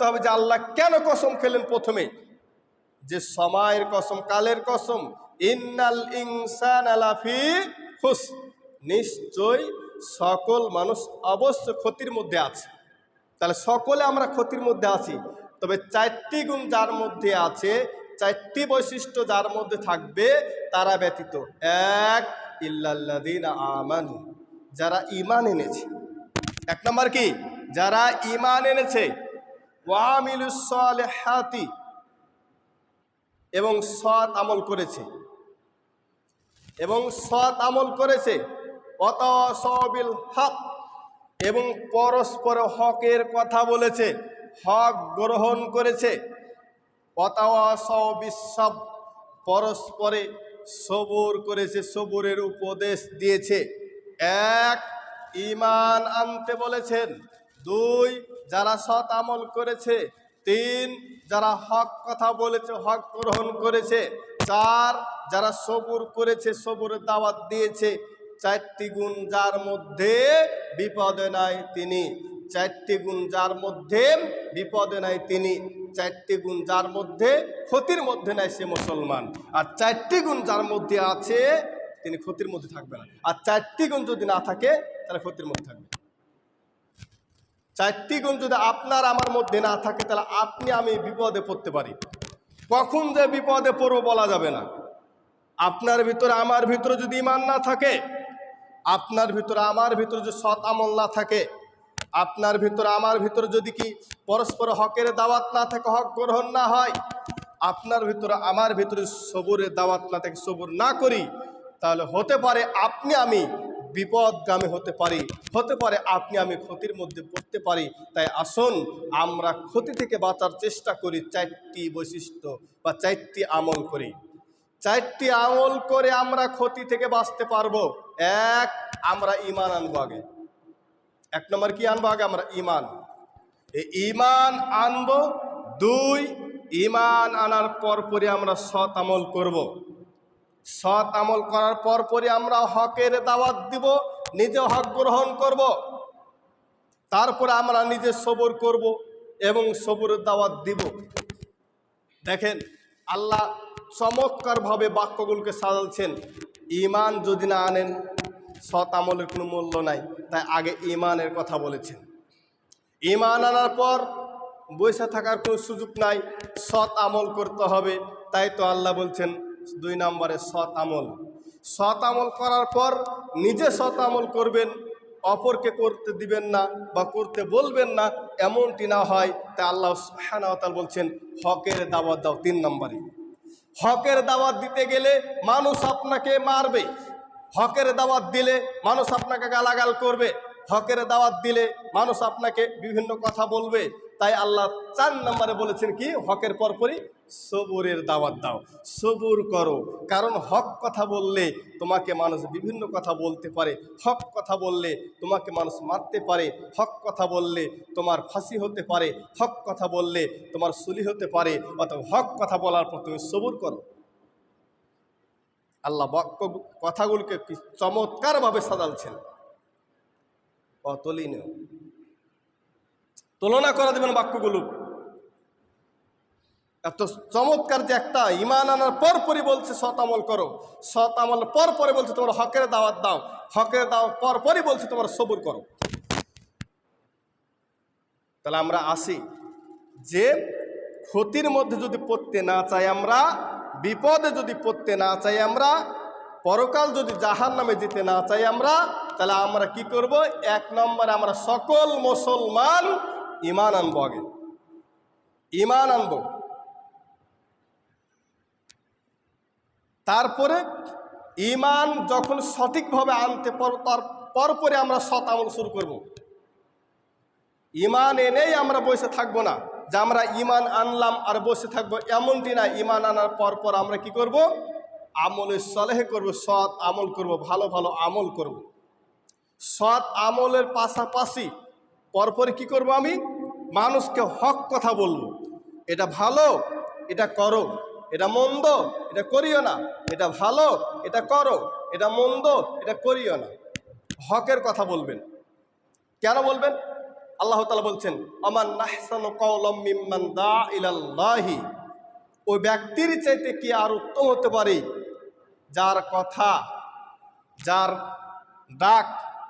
করতে হবে যে আল্লাহ কেন কসম খেলেন প্রথমে, যে সময়ের কসম, কালের কসম, ইন্নাল ইনসানা লাফি খুসর, নিশ্চয় সকল মানুষ অবশ্য ক্ষতির মধ্যে আছে। তাহলে সকলে আমরা ক্ষতির মধ্যে আছি, তবে 4টি গুণ যার মধ্যে আছে, 4টি বৈশিষ্ট্য যার মধ্যে থাকবে তারা ব্যতীত। এক, ইল্লাল্লাযীনা আমানু, যারা ঈমান এনেছে। 1 নম্বর কি? যারা ঈমান এনেছে। ওয়া আমিলুস সালিহাতি, এবং সৎ আমল করেছে, এবং সৎ আমল করেছে। ওয়াতাওয়াসাউ বিল হক, এবং পরস্পর হকের কথা বলেছে, হক গ্রহণ করেছে। ওয়াতাওয়াসাউ বিস-সাবর, পরস্পরে সবুর করেছে, সবুরের উপদেশ দিয়েছে। 1, ঈমান আনতে বলেছেন। 2, যারা সৎ আমল করেছে। 3, যারা হক কথা বলেছে, হক গ্রহণ করেছে। 4, যারা সবুর করেছে, সবুরের দাওয়াত দিয়েছে। 4টি গুণ যার মধ্যে বিপদে নাই তিনি। 4টি গুণ যার মধ্যে বিপদে নাই তিনি। 4টি গুণ যার মধ্যে ক্ষতির মধ্যে নাই সে মুসলমান। আর 4টি গুণ যার মধ্যে আছে তিনি ক্ষতির মধ্যে থাকবে না। আর 4টি গুণ যদি না থাকে তাহলে ক্ষতির মধ্যে থাকবে। 4টি গুণ যদি আপনার আমার মধ্যে না থাকে তাহলে আপনি আমি বিপদে পড়তে পারি। কখন যে বিপদে পড়ব বলা যাবে না। আপনার ভিতরে আমার ভিতরে যদি ঈমান না থাকে, আপনার ভিতরে আমার ভিতরে যদি সৎ আমল না থাকে, আপনার ভিতরে আমার ভিতরে যদি কি পরস্পর হকের দাওয়াত না থাকে, হক গ্রহণ না হয়, আপনার ভিতরে আমার ভিতরে সবুরের দাওয়াত না থাকে, সবুর না করি, তাহলে হতে পারে আপনি আমি বিপদগামী হতে পারি, হতে পারে আপনি আমি ক্ষতির মধ্যে পড়তে পারি। তাই আসুন আমরা ক্ষতি থেকে বাঁচার চেষ্টা করি। 4টি বৈশিষ্ট্য বা 4টি আমল করি। 4টি আমল করে আমরা ক্ষতি থেকে বাঁচতে পারবো। 1, আমরা ঈমান আনবো আগে। 1 নম্বর কি আনবো আগে? আমরা ঈমান। এই ঈমান আনবো। 2, ঈমান আনার পরপরই আমরা সৎ আমল করব। সৎ আমল করার পরপরই আমরা হকের দাওয়াত দিব, নিজে হক গ্রহণ করব। তারপরে আমরা নিজে সবর করব এবং সবরের দাওয়াত দিব। দেখেন আল্লাহ চমৎকারভাবে বাক্যগুলোকে সাজাচ্ছেন। ঈমান যদি না আনেন সৎ আমলের কোনো মূল্য নাই। তাই আগে ঈমানের কথা বলেছেন। ঈমান আনার পর বসে থাকার কোনো সুযোগ নাই, সৎ আমল করতে হবে। তাই তো আল্লাহ বলছেন 2 নম্বরে সৎ আমল। সৎ আমল করার পর নিজে সৎ আমল করবেন, অপরকে করতে দিবেন না বা করতে বলবেন না, এমনটি না হয়। তাই আল্লাহ সুবহানাহু ওয়া তাআলা বলছেন হকের দাওয়াত দাও। 3 নম্বরে হকের দাওয়াত দিতে গেলে মানুষ আপনাকে মারবে, হকের দাওয়াত দিলে মানুষ আপনাকে গালাগাল করবে, হকের দাওয়াত দিলে মানুষ আপনাকে বিভিন্ন কথা বলবে। তাই আল্লাহ 4 নম্বরে বলেছেন কি? হকের পরপরই সবুরের দাওয়াত দাও, সবুর করো। কারণ হক কথা বললে তোমাকে মানুষ বিভিন্ন কথা বলতে পারে, হক কথা বললে তোমাকে মানুষ মারতে পারে, হক কথা বললে তোমার ফাঁসি হতে পারে, হক কথা বললে তোমার সুলি হতে পারে। অতএব হক কথা বলার পর তুমি সবুর করো। আল্লাহ কথাগুলোকে চমৎকারভাবে সাজালছেন। অতুলনীয়, তুলনা করা দেবেন বাক্যগুলো। এত চমৎকার যে একটা ঈমান আনার পরপরই বলছে সৎ আমল করো, সৎ আমল পরপরে বলছে তোমার হকের দাওয়াত দাও, হকের দাওয়াত পরপরই বলছে তোমার সবুর করো। তাহলে আমরা আসি যে ক্ষতির মধ্যে যদি পড়তে না চাই আমরা, বিপদে যদি পড়তে না চাই আমরা, পরকাল যদি জাহান্নামে যেতে না চাই আমরা, তাহলে আমরা কি করব? 1 নম্বরে আমরা সকল মুসলমান ঈমান আনবো। আগে ঈমান আনবো, তারপরে ঈমান যখন সঠিকভাবে আনতে পারবো তার পরপরে আমরা সৎ আমল শুরু করব। ঈমান এনেই আমরা বসে থাকবো না যে আমরা ঈমান আনলাম আর বসে থাকবো, এমনটি না। ঈমান আনার পরপর আমরা কি করব? আমলে সালেহ করব, সৎ আমল করব, ভালো ভালো আমল করব। সৎ আমলের পাশাপাশি পরপরই কি করব? আমি মানুষকে হক কথা বলবো। এটা ভালো, এটা করো, এটা মন্দ, এটা করিও না, এটা ভালো, এটা করো, এটা মন্দ, এটা করিও না। হকের কথা বলবেন। কেন বলবেন? আল্লাহ তাআলা বলছেন আমান আহসানু কাওলাম মিম্মান দা ইলাল্লাহি, ওই ব্যক্তির চাইতে কি আর উত্তম হতে পারে যার কথা, যার ডাক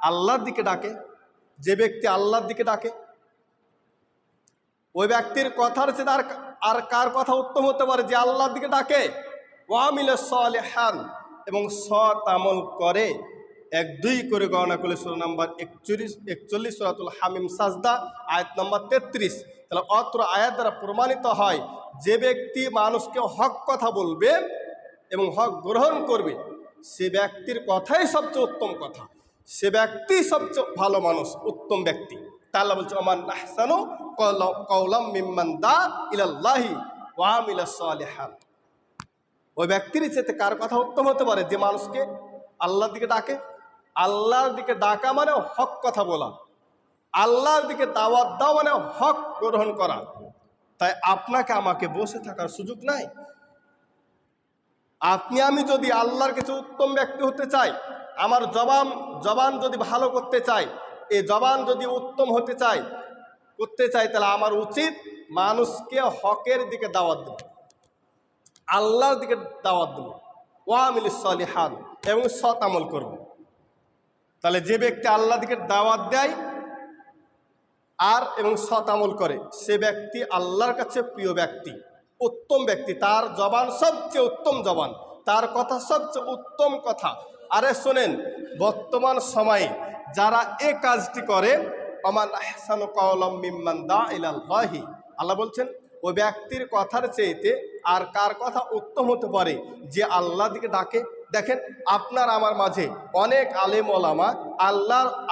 আল্লাহর দিকে ডাকে। যে ব্যক্তি আল্লাহর দিকে ডাকে, ওই ব্যক্তির কথার চেয়ে আর কার কথা উত্তম হতে পারে যে আল্লাহর দিকে ডাকে। ওয়ামিলা সালিহান, এবং সৎ আমল করে। 1-2 করে গণনা করলে সূরা নাম্বার 41 সূরাতুল হামিম সাজদা আয়াত নম্বর 33। তাহলে অত্র আয়াত দ্বারা প্রমাণিত হয় যে ব্যক্তি মানুষকে হক কথা বলবে এবং হক গ্রহণ করবে, সে ব্যক্তির কথাই সবচেয়ে উত্তম কথা, সে ব্যক্তি সবচেয়ে ভালো মানুষ, উত্তম ব্যক্তি। তা আল্লাহ বলছে আমান আহসানু কাওলাম মিম্মান দা ইলাল্লাহি ওয়া আমিলা সালিহান। ওই ব্যক্তির চেয়ে কার কথা উত্তম হতে পারে যে মানুষকে আল্লাহর দিকে ডাকে। আল্লাহর দিকে ডাকা মানে হক কথা বলা, আল্লাহর দিকে দাওয়াত দেওয়া মানে হক গ্রহণ করা। তাই আপনাকে আমাকে বসে থাকার সুযোগ নাই। আপনি আমি যদি আল্লাহর কাছে উত্তম ব্যক্তি হতে চাই, আমার জবান যদি ভালো করতে চাই, এই জবান যদি উত্তম করতে চাই, তাহলে আমার উচিত মানুষকে হকের দিকে দাওয়াত দেব, আল্লাহর দিকে দাওয়াত দেব, ওয়ামিলিস সালিহান, এবং সৎ আমল করব। তাহলে যে ব্যক্তি আল্লাহর দিকে দাওয়াত দেয় এবং সৎ আমল করে, সে ব্যক্তি আল্লাহর কাছে প্রিয় ব্যক্তি, উত্তম ব্যক্তি। তার জবান সবচেয়ে উত্তম জবান, তার কথা সবচেয়ে উত্তম কথা। আরে শোনেন, বর্তমান সময়ে যারা এই কাজটি করে, আমান আহসানু কাওলাম মিম্মান দা ইলাল্লাহি, আল্লাহ বলছেন ওই ব্যক্তির কথার চাইতে আর কার কথা উত্তম হতে পারে যে আল্লাহর দিকে ডাকে। দেখেন, আপনার আমার মাঝে অনেক আলেম ওলামা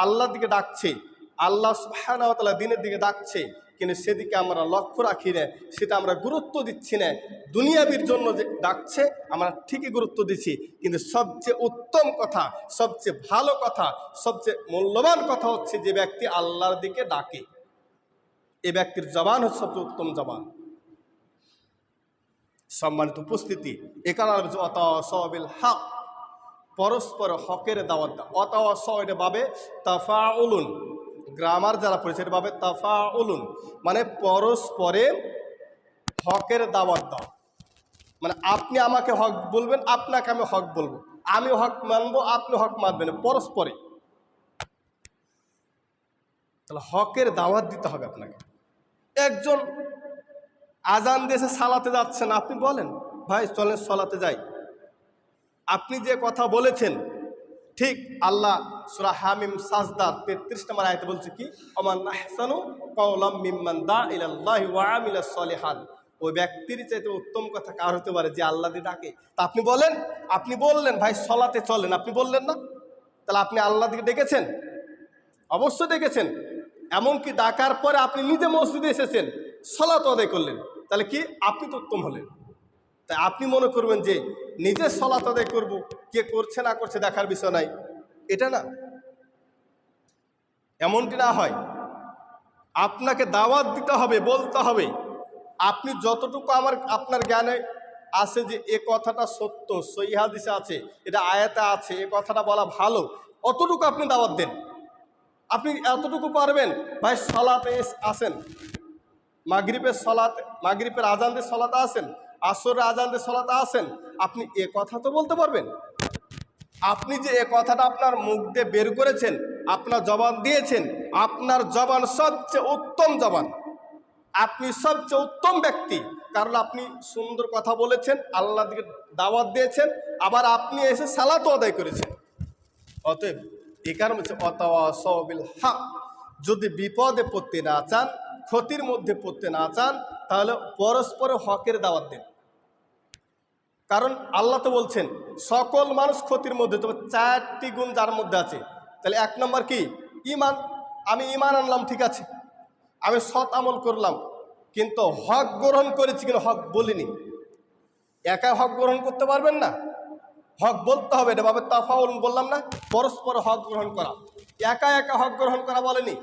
আল্লাহর দিকে ডাকছে, আল্লাহ সুবহানাহু ওয়া তাআলা দ্বীনের দিকে ডাকছে, কিন্তু সেদিকে আমরা লক্ষ্য রাখি না, সেটা আমরা গুরুত্ব দিচ্ছি না। দুনিয়াবির জন্য যে ডাকছে আমরা ঠিকই গুরুত্ব দিচ্ছি, কিন্তু সবচেয়ে উত্তম কথা, সবচেয়ে ভালো কথা, সবচেয়ে মূল্যবান কথা হচ্ছে যে ব্যক্তি আল্লাহর দিকে ডাকে, এ ব্যক্তির জবান হচ্ছে সবচেয়ে উত্তম জবান। সম্মানিত উপস্থিতি, এ কারণে অতাওয়াসাবিল হক, পরস্পর হকের দাওয়াত দাও। অতাওয়াসা এটা ভাবে তাফাউলুন, গ্রামার যারা পড়েছে এটা ভাবে তাফাউলুন, মানে পরস্পরে হকের দাওয়াত দাও। মানে আপনি আমাকে হক বলবেন, আপনাকে আমি হক বলবো, আমি হক মানবো, আপনি হক মানবেন, পরস্পরে। তাহলে হকের দাওয়াত দিতে হবে আপনাকে। একজন আজান দিয়েছে, সালাতে যাচ্ছেন, আপনি বলেন ভাই চলেন সালাতে যাই। আপনি যে কথা বলেছেন ঠিক, আল্লাহ সূরা হামিম সাজদার 33 নম্বর আয়াতে বলছে কি, আমান আহসানু কাওলাম মিম্মান দা ইলাল্লাহি ওয়া আমিলা সালিহান। ওই ব্যক্তির চাইতে উত্তম কথা কার হতে পারে যে আল্লাহ দিয়ে ডাকে। তা আপনি বললেন ভাই সালাতে চলেন, আপনি বললেন না, তাহলে আপনি আল্লাহ দিকে ডেকেছেন? অবশ্যই ডেকেছেন। এমনকি ডাকার পরে আপনি নিজে মসজিদে এসেছেন, সালাত আদায় করলেন, তাহলে কি আপনি তো উত্তম হলেন। তাই আপনি মনে করবেন যে নিজে সালাত আদায় করব, কে করছে না করছে দেখার বিষয় নাই, এটা না, এমনটি না হয়। আপনাকে দাওয়াত দিতে হবে, বলতে হবে। আপনি যতটুকু আপনার জ্ঞানে আছে যে এ কথাটা সত্য, সহিহ হাদিসে আছে, এটা আয়াতে আছে, এ কথাটা বলা ভালো, অতটুকু আপনি দাওয়াত দেন। আপনি এতটুকু পারবেন, ভাই সালাতে আসেন, মাগরিবের আজান দিয়ে সালাতে আসেন, আসরের আজান দিয়ে সালাতে আসেন, আপনি এ কথা তো বলতে পারবেন। আপনি যে এ কথাটা আপনার মুখ দিয়ে বের করেছেন, আপনার জবান দিয়েছেন, আপনার জবান সবচেয়ে উত্তম জবান, আপনি সবচেয়ে উত্তম ব্যক্তি, কারণ আপনি সুন্দর কথা বলেছেন, আল্লাহর দিকে দাওয়াত দিয়েছেন, আবার আপনি এসে সালাতও আদায় করেছেন। অতএব এ কারণ হচ্ছে অতাওয়াসাউ বিল হক। যদি বিপদে পড়তে না চান, ক্ষতির মধ্যে পড়তে না চান, তাহলে পরস্পর হকের দাওয়াত দেন। কারণ আল্লাহ তো বলছেন সকল মানুষ ক্ষতির মধ্যে, তবে 4টি গুণ যার মধ্যে আছে। তাহলে 1 নম্বর কি? ঈমান। আমি ঈমান আনলাম, ঠিক আছে, আমি সৎ আমল করলাম, কিন্তু হক গ্রহণ করেছি, কিন্তু হক বলিনি। একা হক গ্রহণ করতে পারবেন না, হক বলতে হবে। এটা ভাবে তাফাউল বললাম না, পরস্পর হক গ্রহণ করা। একা একা হক গ্রহণ করা বলেনি,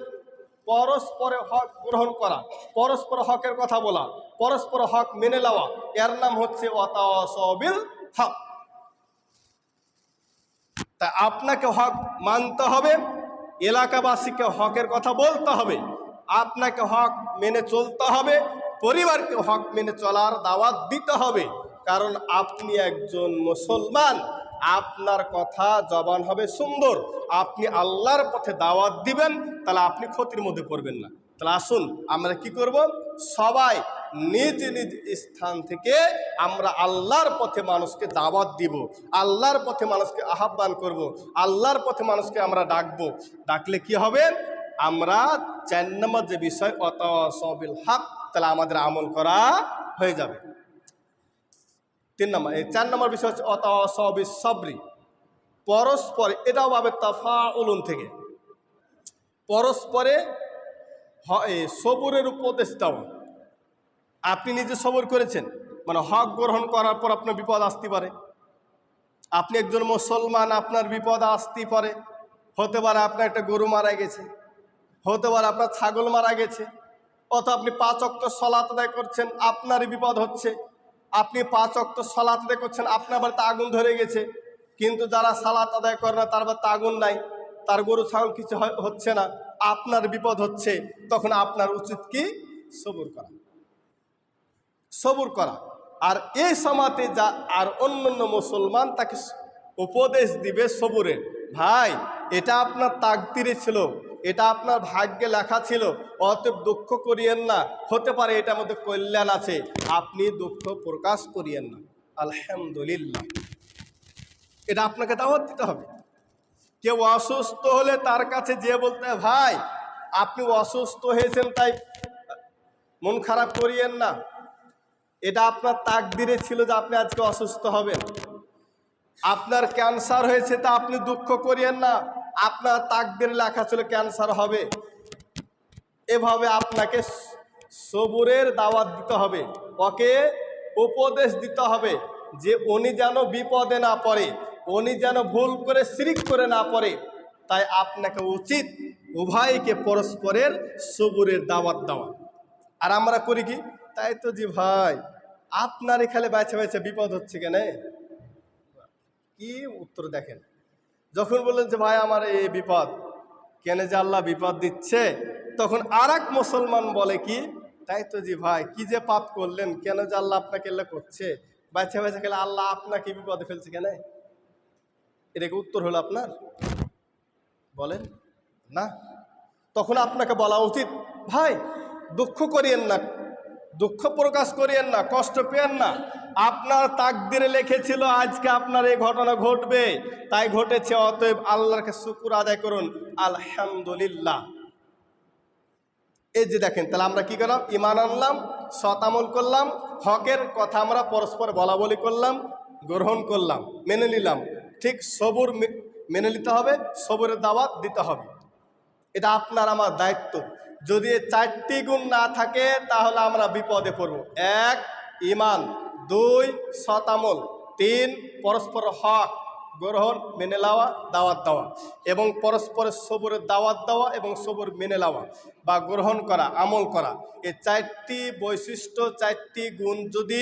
পরস্পরে হক গ্রহণ করা, পরস্পর হকের কথা বলা, পরস্পর হক মেনে নেওয়া, এর নাম হচ্ছে ওয়াতাওয়াসাউ বিল হক। তা আপনাকে হক মানতে হবে, এলাকাবাসীকে হকের কথা বলতে হবে, আপনাকে হক মেনে চলতে হবে, পরিবারকে হক মেনে চলার দাওয়াত দিতে হবে। কারণ আপনি একজন মুসলমান, আপনার কথা জবান হবে সুন্দর, আপনি আল্লাহর পথে দাওয়াত দিবেন, তাহলে আপনি ক্ষতির মধ্যে পড়বেন না। তাহলে আসুন আমরা কি করব, সবাই নিজ নিজ স্থান থেকে আমরা আল্লাহর পথে মানুষকে দাওয়াত দিব, আল্লাহর পথে মানুষকে আহ্বান করব, আল্লাহর পথে মানুষকে আমরা ডাকবো। ডাকলে কি হবে, আমরা 4 নম্বর যে বিষয় ওয়াতাওয়াসাউ বিল হক, তাহলে আমাদের আমল করা হয়ে যাবে। 3 নম্বর, এই 4 নম্বর বিষয় হচ্ছে ওয়াতাওয়াসাউ বিস সবরি, পরস্পর, এটাও ভাবে তাফাউলুন থেকে, পরস্পরে সবুরের উপদেশ দেওয়া। আপনি নিজে সবর করেছেন, মানে হক গ্রহণ করার পর আপনার বিপদ আসতে পারে। আপনি একজন মুসলমান, আপনার বিপদ আসতে পারে। হতে পারে আপনার একটা গরু মারা গেছে, হতে পারে আপনার ছাগল মারা গেছে, অথবা আপনি 5 ওয়াক্ত সালাত আদায় করছেন, আপনারই বিপদ হচ্ছে। আপনি 5 ওয়াক্ত সালাত আদায় করছেন, আপনার বাড়িতে আগুন ধরে গেছে, কিন্তু যারা সালাত আদায় করে না তার বাড়িতে আগুন নাই, তার গরু ছাগল কিছু হচ্ছে না, আপনার বিপদ হচ্ছে। তখন আপনার উচিত কি, সবর করা, সবর করা। আর এই সমাতে যা আর অন্যান্য মুসলমান তাকে উপদেশ দিবে সবুরের, ভাই এটা আপনার তাকদিরে ছিল, এটা আপনার ভাগ্যে লেখা ছিল, অতএব দুঃখ করিয়েন না, হতে পারে এটার মধ্যে কল্যাণ আছে, আপনি দুঃখ প্রকাশ করিয়েন না, আলহামদুলিল্লাহ। এটা আপনাকে দাওয়াত দিতে হবে। কেউ অসুস্থ হলে তার কাছে যে বলতে, ভাই আপনি অসুস্থ হয়েছেন তাই মন খারাপ করিয়েন না, এটা আপনার তাকদিরে ছিল যে আপনি আজকে অসুস্থ হবেন। আপনার ক্যান্সার হয়েছে তা আপনি দুঃখ করিয়েন না, আপনার তাকদিরে লেখা ছিল ক্যান্সার হবে। এভাবে আপনাকে সবুরের দাওয়াত দিতে হবে, ওকে উপদেশ দিতে হবে যে উনি যেন বিপদে না পড়ে, উনি যেন ভুল করে শিরিক করে না পড়ে। তাই আপনাকে উচিত উভয়কে পরস্পরের সবুরের দাওয়াত দেওয়া। আর আমরা করি কি, তাই তো জি ভাই আপনার এখানে বেছে বেছে বিপদ হচ্ছে কেন, কি উত্তর দেখেন। যখন বললেন যে ভাই আমার এই বিপদ, কেন যে আল্লাহ বিপদ দিচ্ছে, তখন আর এক মুসলমান বলে কি, তাই তো জি ভাই কি যে পাপ করলেন, কেন যে আল্লাহ আপনাকে এলে করছে, বেছে বেছে খেলে আল্লাহ আপনাকে বিপদে ফেলছে কেন? এটা কি উত্তর হলো আপনার? বলেন না। তখন আপনাকে বলা উচিত, ভাই দুঃখ করিয়েন না, দুঃখ প্রকাশ করিয়েন না, কষ্ট পেয়েন না, আপনার তাকদিরে লিখেছিল আজকে আপনার এই ঘটনা ঘটবে, তাই ঘটেছে, অতএব আল্লাহকে শুকর আদায় করুন, আলহামদুলিল্লাহ। এই যে দেখেন, তাহলে আমরা কি করলাম, ঈমান আনলাম, সৎ আমল করলাম, হকের কথা আমরা পরস্পর বলা বলি করলাম, গ্রহণ করলাম, মেনে নিলাম। ঠিক সবুর মেনে নিতে হবে, সবুরের দাওয়াত দিতে হবে, এটা আপনার আমার দায়িত্ব। যদি 4টি গুণ না থাকে তাহলে আমরা বিপদে পড়ব। 1 ঈমান, 2 সৎ আমল, 3 পরস্পর হক গ্রহণ মেনে নেওয়া দাওয়াত দেওয়া, এবং পরস্পরের সবুরের দাওয়াত দেওয়া এবং সবুর মেনে নেওয়া বা গ্রহণ করা, আমল করা। এই 4টি বৈশিষ্ট্য, 4টি গুণ যদি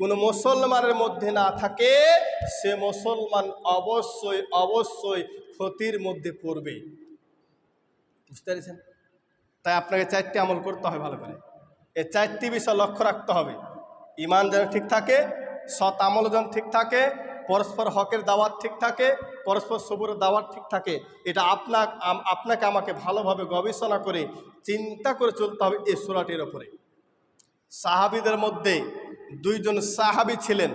কোনো মুসলমানের মধ্যে না থাকে, সে মুসলমান অবশ্যই অবশ্যই ক্ষতির মধ্যে পড়বে। বুঝতে পেরেছেন? তাই আপনাকে 4টি আমল করতে হবে ভালো করে। এই 4টি বিষয় লক্ষ্য রাখতে হবে, ঈমান যেন ঠিক থাকে, সৎ আমল যেন ঠিক থাকে, পরস্পর হকের দাওয়াত ঠিক থাকে, পরস্পর সবুরের দাওয়াত ঠিক থাকে। এটা আপনাকে আমাকে ভালোভাবে গবেষণা করে চিন্তা করে চলতে হবে এই সূরাটির ওপরে। সাহাবীদের মধ্যে 2 জন সাহাবী ছিলেন,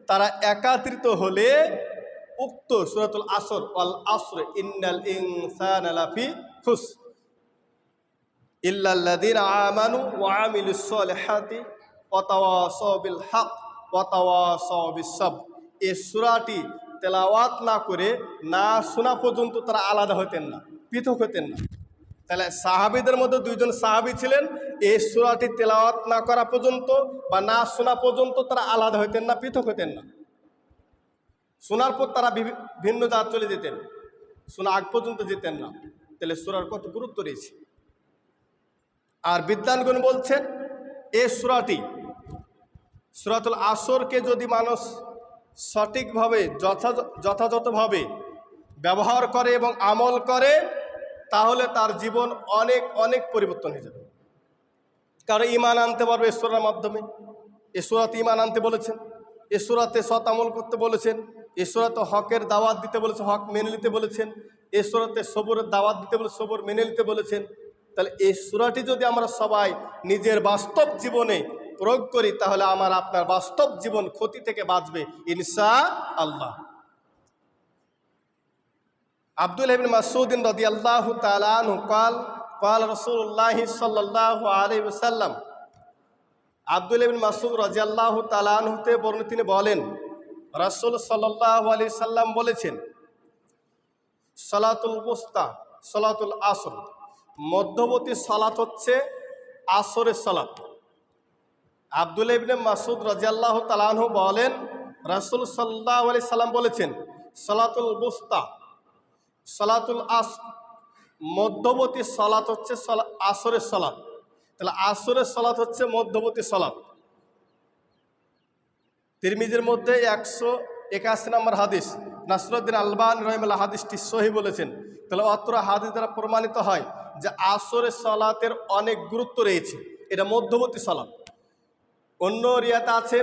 তারা একত্রিত হলে উক্ত সূরাতুল আসর, ওয়াল আসর ইন্নাল ইনসানা লাফি খুসর ইল্লাল্লাযীনা আমানু ওয়া আমিলুস সলিহাতি ওয়া তাওয়াসাউ বিল হক ওয়া তাওয়াসাউ বিস সবর। এই সূরাটি তেলাওয়াত না করে, না শোনা পর্যন্ত তারা আলাদা হতেন না, পৃথক হতেন না। তাহলে সাহাবীদের মধ্যে 2 জন সাহাবী ছিলেন, এই সূরাটি তেলাওয়াত না করা পর্যন্ত বা না শোনা পর্যন্ত তারা আলাদা হতেন না, পৃথক হতেন না। শোনার পর তারা ভিন্ন জাত চলে যেতেন, শোনা আগ পর্যন্ত যেতেন না। তাহলে সূরার কত গুরুত্ব রয়েছে। আর বিদ্বানগণ বলছেন, এই সূরাটি সূরাতুল আসরকে যদি মানুষ সঠিকভাবে যথাযথভাবে ব্যবহার করে এবং আমল করে, তাহলে তার জীবন অনেক অনেক পরিবর্তন হয়ে যাবে। কারো ইমান আনতে পারবে এই সূরার মাধ্যমে। এই সূরাতে ইমান আনতে বলেছেন, এই সূরাতে সৎ আমল করতে বলেছেন, এই সূরাতে হকের দাওয়াত দিতে বলেছেন, হক মেনে নিতে বলেছেন, এই সূরাতে সবরের দাওয়াত দিতে বলে সবর মেনে নিতে বলেছেন। তাহলে এই সূরাটি যদি আমরা সবাই নিজের বাস্তব জীবনে প্রয়োগ করি তাহলে আমার আপনার বাস্তব জীবন ক্ষতি থেকে বাঁচবে ইনশাআল্লাহ। আব্দুল্লাহ ইবনে মাসউদ রাদিয়াল্লাহু তাআলা আনহু قال قال রাসূলুল্লাহ সাল্লাল্লাহু আলাইহি ওয়াসাল্লাম, আব্দুল্লাহ ইবনে মাসউদ রাদিয়াল্লাহু তাআলা আনহু তে বর্ণিত, তিনি বলেন রাসূল সাল্লাল্লাহু আলাইহি সাল্লাম বলেছেন, সালাতুল বুস্তা সালাতুল আসর, মধ্যবর্তী সালাত হচ্ছে আসরের সালাত। আব্দুল্লাহ ইবনে মাসউদ রাদিয়াল্লাহু তাআলা আনহু বলেন রাসূল সাল্লাল্লাহু আলাইহি সাল্লাম বলেছেন, সালাতুল বুস্তা সালাতুল আসর, মধ্যবর্তী সালাত হচ্ছে আসরের সালাত। তাহলে আসরের সালাত হচ্ছে মধ্যবর্তী সালাত। তিরমিজির মধ্যে 181 নম্বর হাদিস, নাসরুদ্দিন আলবানী রাহিমাহুল্লাহ হাদিসটি সহিহ বলেছেন। তাহলে অত্র হাদিস দ্বারা প্রমাণিত হয় যে আসরের সালাতের অনেক গুরুত্ব রয়েছে, এটা মধ্যবর্তী সালাত। অন্য রিয়াতে আছে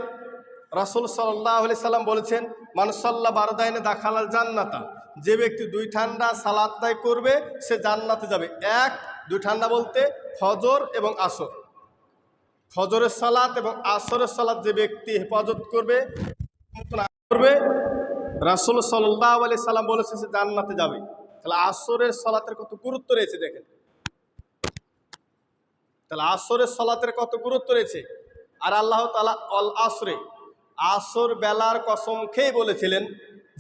রাসূল সাল্লাল্লাহু আলাইহি সাল্লাম বলেছেন, মান সাল্লা বারদাইনে দাখালাল জান্নাতা, যে ব্যক্তি 2 ঠান্ডা সালাত আদায় করবে সে জান্নাতে যাবে। 2 ঠান্ডা বলতে ফজর এবং আসর। ফজরের সালাত এবং আসরের সালাত যে ব্যক্তি হেফাজত করবে রাসূল সাল্লাল্লাহু আলাইহি সাল্লাম বলেছে সে জান্নাতে যাবে। তাহলে আসরের সালাতের কত গুরুত্ব রয়েছে দেখেন। তাহলে আসরের সালাতের কত গুরুত্ব রয়েছে। আর আল্লাহ তাআলা অল আসরে, আসর বেলার কসম খেয়ে বলেছিলেন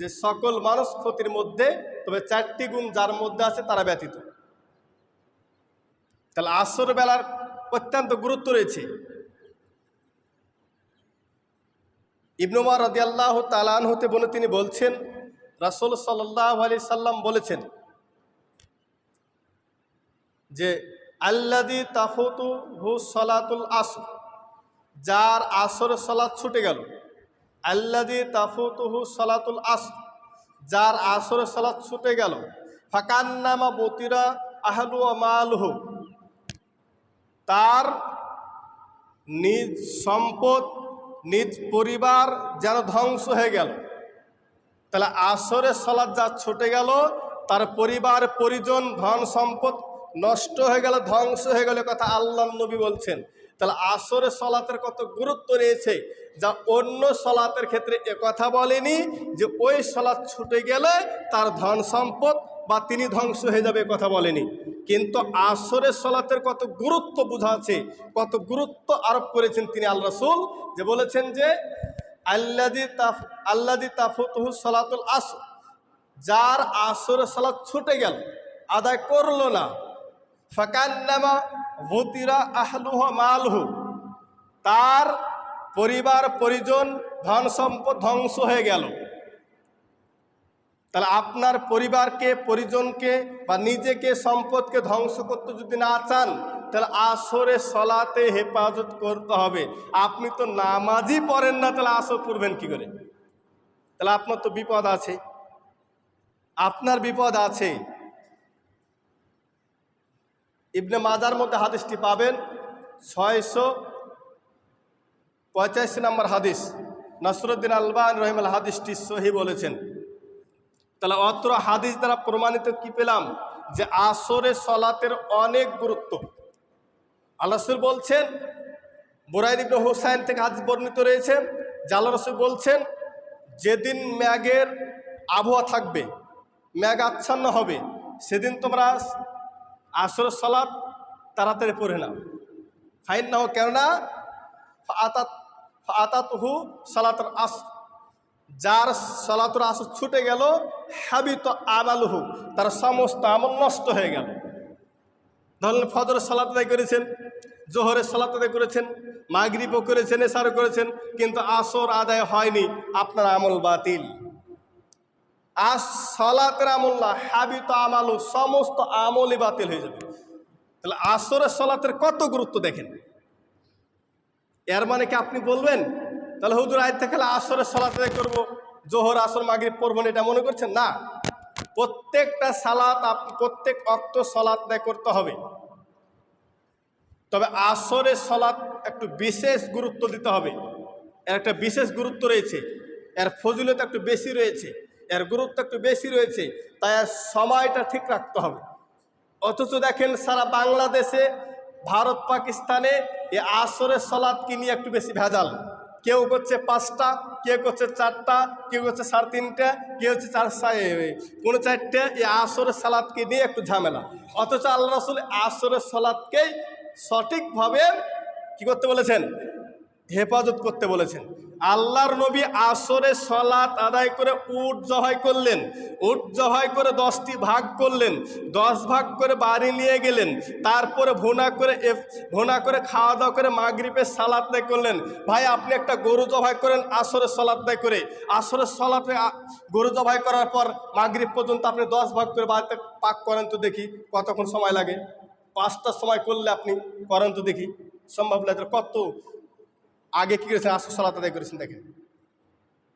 যে সকল মানুষ ক্ষতির মধ্যে, তবে 4টি গুণ যার মধ্যে আছে তারা ব্যতীত। তাহলে আসর বেলার অত্যন্ত গুরুত্ব রয়েছে। ইবনে উমর রাদিয়াল্লাহু তাআলা আনহু হতে বলে তিনি বলছেন রাসূল সাল্লাল্লাহু আলাইহি সাল্লাম বলেছেন যে আল্লাযী তাফুতুহু সালাতুল আসর, যার আসরের সালাত ছুটে গেল। আল্লাযী তাফুতুহু সালাতুল আসর, যার আসরের সালাত ছুটে গেল। ফাকান্নামা বুতিরা আহলু ওয়া মালুহু, তার নিজ সম্পদ নিজ পরিবার যেন ধ্বংস হয়ে গেল। তাহলে আসরের সালাত যা ছুটে গেল তার পরিবার পরিজন ধন সম্পদ নষ্ট হয়ে গেল, ধ্বংস হয়ে গেল, কথা আল্লাহর নবী বলছেন। তাহলে আসরের সালাতের কত গুরুত্ব রয়েছে, যা অন্য সালাতের ক্ষেত্রে কথা বলেনি যে ওই সালাত ছুটে গেলে তার ধন সম্পদ বা তিনি ধ্বংস হয়ে যাবে, কথা বলেনি। কিন্তু আসরের সালাতের কত গুরুত্ব বোঝাচ্ছে, কত গুরুত্ব আরোপ করেছেন তিনি আল্লাহ রাসূল, যে বলেছেন যে আল্লাযী তাফুতুহু সালাতুল আসর, যার আসরের সালাত ছুটে গেল, আদায় করলো না। ফাকান্নামা বুতিরা আহলুহু মালহু, তার পরিবার পরিজন ধন সম্পদ ধ্বংস হয়ে গেল। তাহলে আপনার পরিবারকে পরিজনকে বা নিজেকে সম্পদকে ধ্বংস করতে যদি না চান তাহলে আসরের সালাতে হেফাজত করতে হবে। আপনি তো নামাজই পড়েন না, তাহলে আসর পড়বেন কি করে? তাহলে আপনার তো বিপদ আছে, আপনার বিপদ আছে। ইবনে মাজার মধ্যে হাদিসটি পাবেন 685 নম্বর হাদিস, নাসরুদ্দিন আলবানী রাহিমাহুল্লাহ হাদিসটি সহিহ বলেছেন। তাহলে অত্র হাদিস দ্বারা প্রমাণিত কি পেলাম, যে আসরের সালাতের অনেক গুরুত্ব। আল্লাহ রাসূল বলছেন, বুরাইদ ইবনে হুসাইন থেকে হাদিস বর্ণিত রয়েছে যে আল্লাহ রাসূল বলছেন, যেদিন মেঘের আবহাওয়া থাকবে, মেঘ আচ্ছন্ন হবে, সেদিন তোমরা আসরের সালাত তাড়াতাড়ি পড়ে নাও। ফাইন্নাহু, কেননা ফাআতাতুহু সালাতুল আসর, যার সালাতুল আসর ছুটে গেল, হাবিত আমালুহু, তার সমস্ত আমল নষ্ট হয়ে গেল। ধরুন ফজরের সালাত আদায় করেছেন, জোহরের সালাত আদায় করেছেন, মাগরিবও করেছেন, এশারও করেছেন, কিন্তু আসর আদায় হয়নি, আপনার আমল বাতিল। সালাতের আমল না, হাবিত আমালু, সমস্ত আমলই বাতিল হয়ে যাবে। তাহলে আসরের সালাতের কত গুরুত্ব দেখেন। এর মানে কি আপনি বলবেন তাহলে হুজুর আজ থেকে আসরের সালাত আদায় করবো, জোহর আসর মাগরিব পড়বো না, এটা মনে করছেন? না, প্রত্যেকটা সালাত প্রত্যেক ওয়াক্ত সালাত আদায় করতে হবে। তবে আসরের সালাত একটু বিশেষ গুরুত্ব দিতে হবে। এর একটা বিশেষ গুরুত্ব রয়েছে, এর ফজিলত একটু বেশি রয়েছে, এর গুরুত্ব একটু বেশি রয়েছে, তাই আর সময়টা ঠিক রাখতে হবে। অথচ দেখেন সারা বাংলাদেশে, ভারত পাকিস্তানে এই আসরের সালাতকে নিয়ে একটু বেশি ভেজাল। কেউ করছে 5টা, কেউ করছে 4টা, কেউ করছে 3:30, কেউ হচ্ছে 4:45। এই আসরের সালাতকে নিয়ে একটু ঝামেলা। অথচ আল্লাহ রাসূল আসরের সালাতকেই সঠিকভাবে কি করতে বলেছেন? হেফাজত করতে বলেছেন। আল্লাহর নবী আসরে সালাত আদায় করে উট জবাই করলেন, উট জবাই করে 10টি ভাগ করলেন, 10 ভাগ করে বাড়ি নিয়ে গেলেন, তারপরে ভুনা করে খাওয়া দাওয়া করে মাগরিবের সালাত আদায় করলেন। ভাই আপনি একটা গরু জবাই করেন আসরের সালাত আদায় করে, আসরের সালাতে গরু জবাই করার পর মাগরিব পর্যন্ত আপনি 10 ভাগ করে বাড়িতে পাক করেন তো দেখি কতক্ষণ সময় লাগে। 5টার সময় করলে আপনি করেন তো দেখি, সম্ভব লাগে কত আগে কি করেছেন? আসর সালাত আদায় করেছেন, দেখেন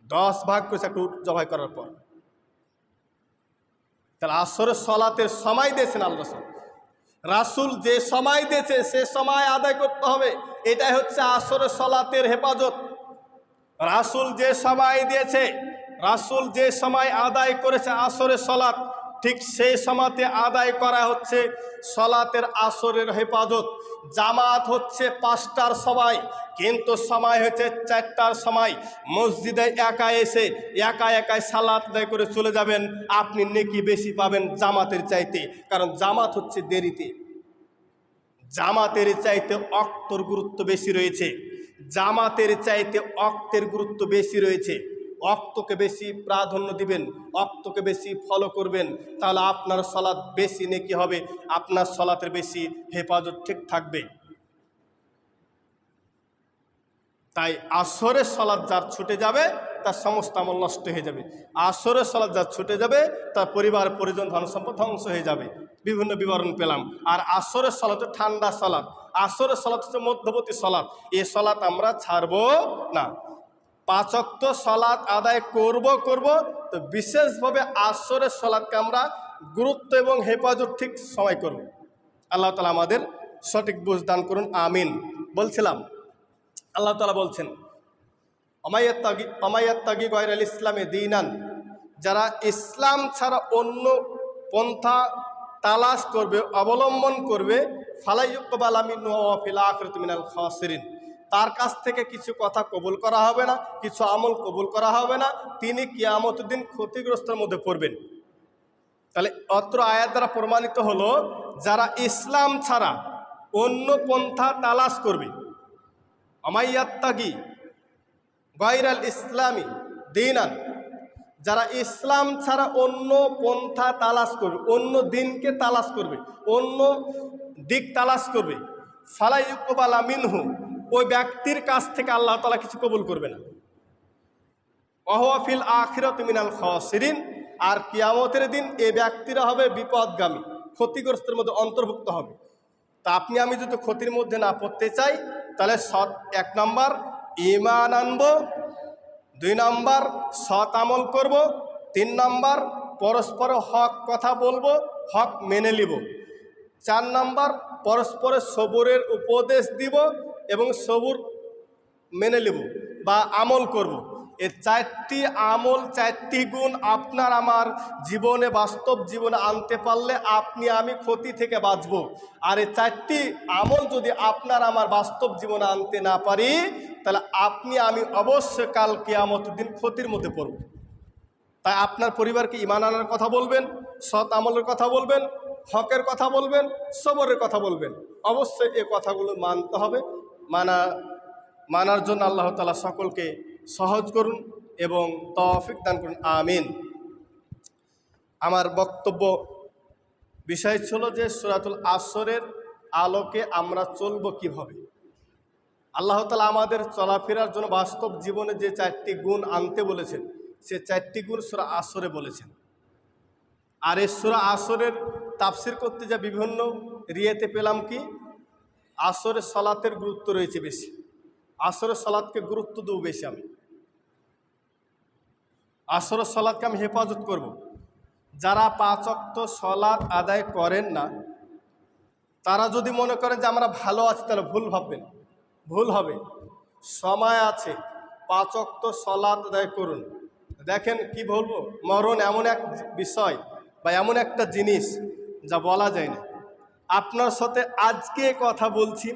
10 ভাগ করেছে একটু জবাই করার পর। তাহলে আসরের সালাতের সময় দিয়েছেন আল্লাহ রাসূল। রাসূল যে সময় দিয়েছে সে সময় আদায় করতে হবে, এটাই হচ্ছে আসরের সালাতের হেফাজত। রাসূল যে সময় দিয়েছে, রাসূল যে সময় আদায় করেছে আসরের সালাত, ঠিক সেই সময়তে আদায় করা হচ্ছে সালাতের আসরের হেফাজত। জামাত হচ্ছে 5টার সময়, কিন্তু সময় হচ্ছে 4টার সময়। মসজিদে একা এসে একাই সালাত আদায় করে চলে যাবেন, আপনি নেকি বেশি পাবেন জামাতের চাইতে, কারণ জামাত হচ্ছে দেরিতে। জামাতের চাইতে ওয়াক্তের গুরুত্ব বেশি রয়েছে, জামাতের চাইতে ওয়াক্তের গুরুত্ব বেশি রয়েছে। ওয়াক্তকে বেশি প্রাধান্য দিবেন, ওয়াক্তকে বেশি ফলো করবেন, তাহলে আপনার সালাত বেশি নেকি হবে, আপনার সালাতের বেশি হেফাজত ঠিক থাকবে। তাই আসরের সালাত যার ছুটে যাবে তার সমস্ত আমল নষ্ট হয়ে যাবে। আসরের সালাত যার ছুটে যাবে তার পরিবার পরিজন ধন সম্পদ ধ্বংস হয়ে যাবে। বিভিন্ন বিবরণ পেলাম। আর আসরের সালাত হচ্ছে ঠান্ডা সালাত, আসরের সালাত হচ্ছে মধ্যবর্তী সালাত। এই সালাত আমরা ছাড়বো না। 5 ওয়াক্ত সালাত আদায় করব তো বিশেষভাবে আসরের সালাতকে আমরা গুরুত্ব এবং হেফাজত ঠিক সময় করব। আল্লাহ তাআলা আমাদের সঠিক বুঝ দান করুন, আমিন। বলছিলাম আল্লাহ তাআলা বলছেন, অমায়াত্তাগি গায়রাল ইসলামে দীনান, যারা ইসলাম ছাড়া অন্য পন্থা তালাশ করবে, অবলম্বন করবে, ফালাইয়ুকবালা মিনহু ওয়া ফিল আখিরাতি মিনাল খাসিরিন, তার কাছ থেকে কিছু কথা কবুল করা হবে না, কিছু আমল কবুল করা হবে না, তিনি কিয়ামতের দিন ক্ষতিগ্রস্তের মধ্যে পড়বেন। তাহলে অত্র আয়াত দ্বারা প্রমাণিত হলো, যারা ইসলাম ছাড়া অন্য পন্থা তালাশ করবে, অমাইয়াত্তাগি গায়রাল ইসলামি দীনান, যারা ইসলাম ছাড়া অন্য পন্থা তালাশ করবে, অন্য দিনকে তালাশ করবে, অন্য দিক তালাশ করবে, ফালাইয়ুকবালা মিনহু, ওই ব্যক্তির কাছ থেকে আল্লাহ তাআলা কিছু কবুল করবে না। ওয়া হুয়া ফিল আখিরাতি মিনাল খাসিরিন, আর কিয়ামতের দিন এই ব্যক্তিরা হবে বিপদগামী, ক্ষতিগ্রস্তের মধ্যে অন্তর্ভুক্ত হবে। তা আপনি আমি যদি ক্ষতির মধ্যে না পড়তে চাই, তাহলে 1 নম্বর ঈমান আনবো, 2 নম্বর সৎ আমল করব, 3 নম্বর পরস্পর হক কথা বলবো, হক মেনে নিব, 4 নম্বর পরস্পরের সবুরের উপদেশ দিব এবং সবুর মেনে নেব বা আমল করব। এই 4টি আমল, 4টি গুণ আপনার আমার জীবনে, বাস্তব জীবনে আনতে পারলে আপনি আমি ক্ষতি থেকে বাঁচব। আর এই 4টি আমল যদি আপনার আমার বাস্তব জীবনে আনতে না পারি, তাহলে আপনি আমি অবশ্যই কাল কিয়ামতের দিন ক্ষতির মধ্যে পড়ব। তাই আপনার পরিবারকে ঈমান আনার কথা বলবেন, সৎ আমলের কথা বলবেন, হকের কথা বলবেন, সবরের কথা বলবেন। অবশ্যই এই কথাগুলো মানতে হবে। মানার জন্য আল্লাহ তাআলা সকলকে সহজ করুন এবং তৌফিক দান করুন, আমিন। আমার বক্তব্য বিষয় ছিল যে সূরাতুল আসরের আলোকে আমরা চলব কিভাবে। আল্লাহ তাআলা আমাদের চলাফেরার জন্য বাস্তব জীবনে যে 4টি গুণ আনতে বলেছেন, সে 4টি গুণ সূরা আসরে বলেছেন। আর এই সূরা আসরের তাফসির করতে যা বিভিন্ন রিয়েতে পেলাম কি, আসরের সালাতের গুরুত্ব রয়েছে বেশি, আসরের সালাতকে গুরুত্ব দেব বেশি। আমি আসরের সালাতকে আমি হেফাজত করব। যারা 5 ওয়াক্ত সালাত আদায় করেন না, তারা যদি মনে করেন যে আমরা ভালো আছি তাহলে ভুল ভাববেন, ভুল হবে। সময় আছে, 5 ওয়াক্ত সালাত আদায় করুন। দেখেন কি বলবো, মরণ এমন এক বিষয় বা এমন একটা জিনিস যা বলা যায় না। আপনার সাথে আজকে কথা বলছি,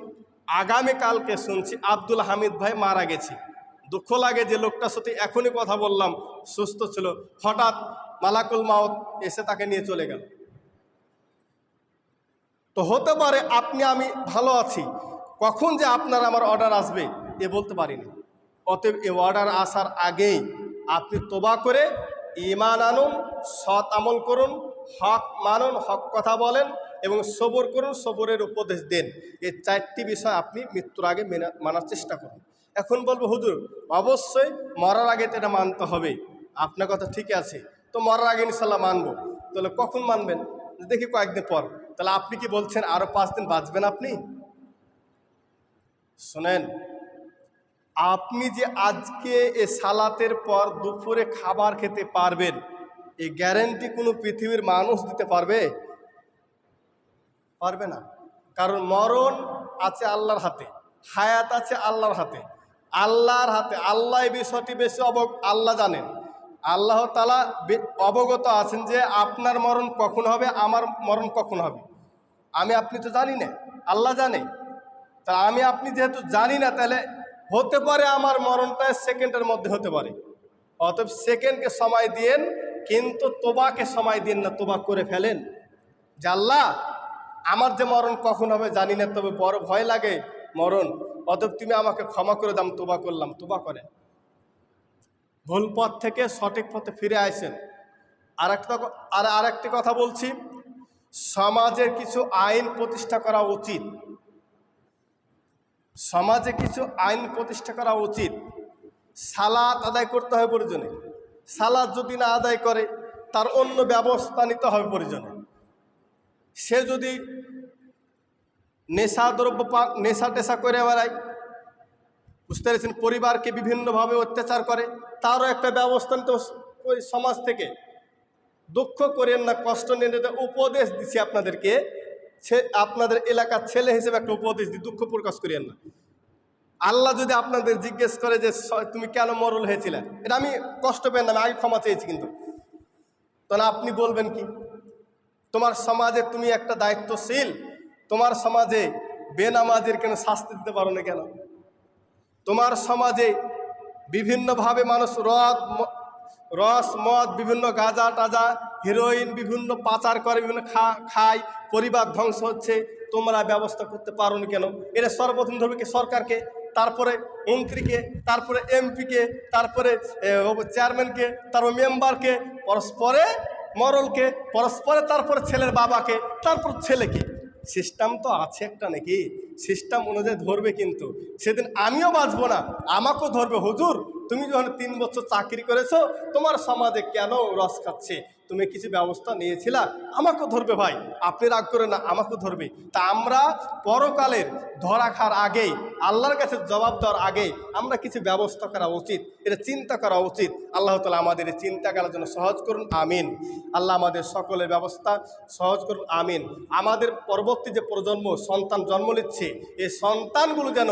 আগামীকালকে শুনছি আব্দুল হামিদ ভাই মারা গেছে। দুঃখ লাগে যে লোকটার সাথে এখনই কথা বললাম, সুস্থ ছিল, হঠাৎ মালাকুল মাউত এসে তাকে নিয়ে চলে গেল। তো হতে পারে আপনি আমি ভালো আছি, কখন যে আপনার আমার অর্ডার আসবে এ বলতে পারিনি। অতএব এ অর্ডার আসার আগেই আপনি তোবা করে ঈমান আনুন, সৎ আমল করুন, হক মানুন, হক কথা বলেন এবং সবর করুন, সবরের উপদেশ দেন। এই 4টি বিষয় আপনি মৃত্যুর আগে মানার চেষ্টা করুন। এখন বলবো হুজুর অবশ্যই মরার আগে তো এটা মানতে হবে। আপনার কথা ঠিক আছে, তো মরার আগে ইনশাল্লাহ মানবো। তাহলে কখন মানবেন? দেখি কয়েকদিন পর। তাহলে আপনি কি বলছেন আরো 5 দিন বাঁচবেন আপনি? শোনেন, আপনি যে আজকে এ সালাতের পর দুপুরে খাবার খেতে পারবেন, এই গ্যারান্টি কোনো পৃথিবীর মানুষ দিতে পারবে? পারবে না। কারণ মরণ আছে আল্লাহর হাতে, হায়াত আছে আল্লাহর হাতে। আল্লাহর হাতে, আল্লাহ এই বিষয়টি বেশি আল্লাহ জানেন। আল্লাহ তাআলা অবগত আছেন যে আপনার মরণ কখন হবে, আমার মরণ কখন হবে। আমি আপনি তো জানি না, আল্লাহ জানে। তা আমি আপনি যেহেতু জানি না, তাহলে হতে পারে আমার মরণটা সেকেন্ডের মধ্যে হতে পারে। অতএব সেকেন্ডকে সময় দিয়েন, কিন্তু তোবাকে সময় দিন না, তোবা করে ফেলেন যে আল্লাহ আমার যে মরণ কখন হবে জানি না, তবে বড় ভয় লাগে মরণ, অতএব তুমি আমাকে ক্ষমা করে দাম, তোবা করলাম। তোবা করেন, ভুল পথ থেকে সঠিক পথে ফিরে আসেন। আরেকটি কথা বলছি, সমাজের কিছু আইন প্রতিষ্ঠা করা উচিত। সমাজে কিছু আইন প্রতিষ্ঠা করা উচিত। সালাত আদায় করতে হবে প্রয়োজনে, সালাত যদি না আদায় করে তার অন্য ব্যবস্থা নিতে হবে প্রয়োজনে। সে যদি নেশা টেশা করে বেড়ায়, বুঝতে পেরেছেন, পরিবারকে বিভিন্নভাবে অত্যাচার করে, তারও একটা ব্যবস্থা নিতে ওই সমাজ থেকে। দুঃখ করেন না, কষ্ট নিয়ে উপদেশ দিচ্ছি আপনাদেরকে, আপনাদের এলাকার ছেলে হিসেবে একটা উপদেশ দিই, দুঃখ প্রকাশ করেন না। আল্লাহ যদি আপনাদের জিজ্ঞেস করে যে তুমি কেন মরল হয়েছিলে, এটা আমি কষ্ট পেন না, আমি আগে ক্ষমা চেয়েছি, কিন্তু তাহলে আপনি বলবেন কি? তোমার সমাজে তুমি একটা দায়িত্বশীল, তোমার সমাজে বেনামাজির কেন শাস্তি দিতে পারো না কেন? তোমার সমাজে বিভিন্নভাবে মানুষ রস মদ, বিভিন্ন গাঁজা টাজা, হিরোইন বিভিন্ন পাচার করে, বিভিন্ন খায়, পরিবার ধ্বংস হচ্ছে, তোমরা ব্যবস্থা করতে পারো না কেন? এটা সর্বপ্রথম ধরবে কি সরকারকে, তারপরে মন্ত্রীকে, তারপরে এমপিকে, তারপরে চেয়ারম্যানকে, তারপর মেম্বারকে, পরস্পরে মরলকে, পরস্পরে তারপরে ছেলের বাবাকে, তারপর ছেলেকে। সিস্টেম তো আছে একটা নাকি? সিস্টেম অনুযায়ী ধরবে, কিন্তু সেদিন আমিও বাঁচবো না, আমাকেও ধরবে। হুজুর তুমি যখন 3 বছর চাকরি করেছো, তোমার সমাজে কেন রস খাচ্ছে, তুমি কিছু ব্যবস্থা নিয়েছিলা, আমাকেও ধরবে। ভাই আপনি রাগ করে না, আমাকেও ধরবে। তা আমরা পরকালের ধরা খার আগেই, আল্লাহর কাছে জবাব দেওয়ার আগেই আমরা কিছু ব্যবস্থা করা উচিত, এটা চিন্তা করা উচিত। আল্লাহ তাআলা আমাদের এই চিন্তা করার জন্য সহজ করুন, আমিন। আল্লাহ আমাদের সকলের ব্যবস্থা সহজ করুন, আমিন। আমাদের পরবর্তী যে প্রজন্ম সন্তান জন্ম নিচ্ছে, এই সন্তানগুলো যেন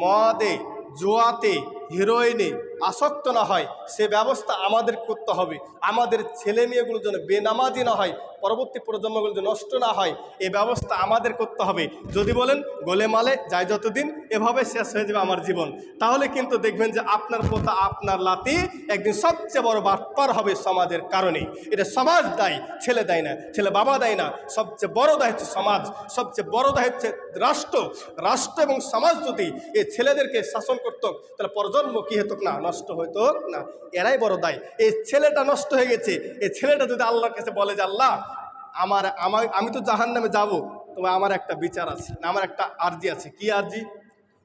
মদে, জুয়াতে, হিরোইনে আসক্ত না হয়, সে ব্যবস্থা আমাদের করতে হবে। আমাদের ছেলে মেয়েগুলো যেন বেনামাজি না হয়, পরবর্তী প্রজন্মগুলো যেন নষ্ট না হয়, এই ব্যবস্থা আমাদের করতে হবে। যদি বলেন গোলেমালে যায় যতদিন, এভাবে শেষ হয়ে যাবে আমার জীবন, তাহলে কিন্তু দেখবেন যে আপনার পোতা আপনার লাতি একদিন সবচেয়ে বড় বাটপার হবে সমাজের কারণে। এটা সমাজ দায়ী, ছেলে দেয় না, ছেলে বাবা দেয় না, সবচেয়ে বড় দায় হচ্ছে সমাজ, সবচেয়ে বড় দায় হচ্ছে রাষ্ট্র এবং সমাজ যদি এই ছেলেদেরকে শাসন করত, তাহলে প্রজন্ম কি হতো না, নষ্ট হইতো না। এরাই বড় দায়। এই ছেলেটা নষ্ট হয়ে গেছে, এই ছেলেটা যদি আল্লাহর কাছে বলে যে আল্লাহ আমি তো জাহান্নামে যাব, তবে আমার একটা বিচার আছে, আমার একটা আরজি আছে। কি আরজি?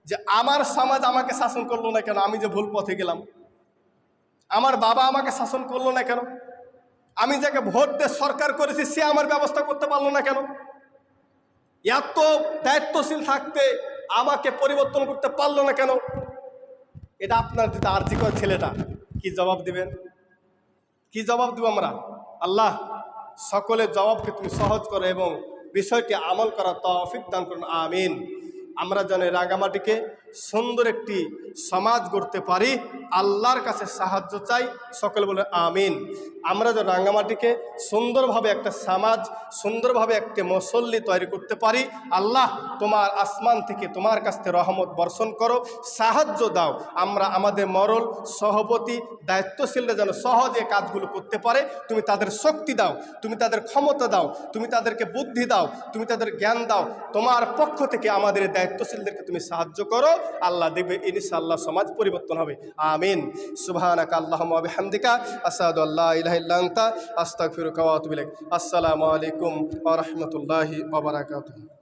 যে আমার সমাজ আমাকে শাসন করলো না কেন, আমি যে ভুল পথে গেলাম। আমার বাবা আমাকে শাসন করলো না কেন, আমি যাকে ভোট দিয়ে সরকার করেছি সে আমার ব্যবস্থা করতে পারলো না কেন। এত দায়িত্বশীল থাকতে আমাকে পরিবর্তন করতে পারলো না কেন। এটা আপনার যদি আরজি করে ছেলেটা, কি জবাব দিবেন? কি জবাব দেব আমরা? আল্লাহ সকলের জবাবকে তুমি সহজ করো এবং বিষয়টি আমল করার তৌফিক দান করুন, আমিন। আমরা যেন রাঙামাটিকে সুন্দর একটি সমাজ গড়তে পারি, আল্লাহর কাছে সাহায্য চাই, সকলে বলে আমিন। আমরা যেন রাঙামাটিকে সুন্দরভাবে একটা সমাজ, সুন্দরভাবে একটি মুসল্লি তৈরি করতে পারি, আল্লাহ তোমার আসমান থেকে তোমার কাছ থেকে রহমত বর্ষণ করো, সাহায্য দাও। আমরা আমাদের মরল সভাপতি দায়িত্বশীলরা যেন সহজে কাজগুলো করতে পারে, তুমি তাদের শক্তি দাও, তুমি তাদের ক্ষমতা দাও, তুমি তাদেরকে বুদ্ধি দাও, তুমি তাদের জ্ঞান দাও। তোমার পক্ষ থেকে আমাদের দায়িত্বশীলদেরকে তুমি সাহায্য করো, আল্লাহ দেবে ইনশাআল্লাহ সমাজ পরিবর্তন হবে, আমিন। সুবহানাকা আল্লাহুম্মা ওয়া বিহামদিকা আশহাদু আল্লা ইলাহা ইল্লা আনতা আস্তাগফিরুকা ওয়া আতুবু ইলাইক। আসসালামু আলাইকুম ওয়া রাহমাতুল্লাহি ওয়া বারাকাতুহু।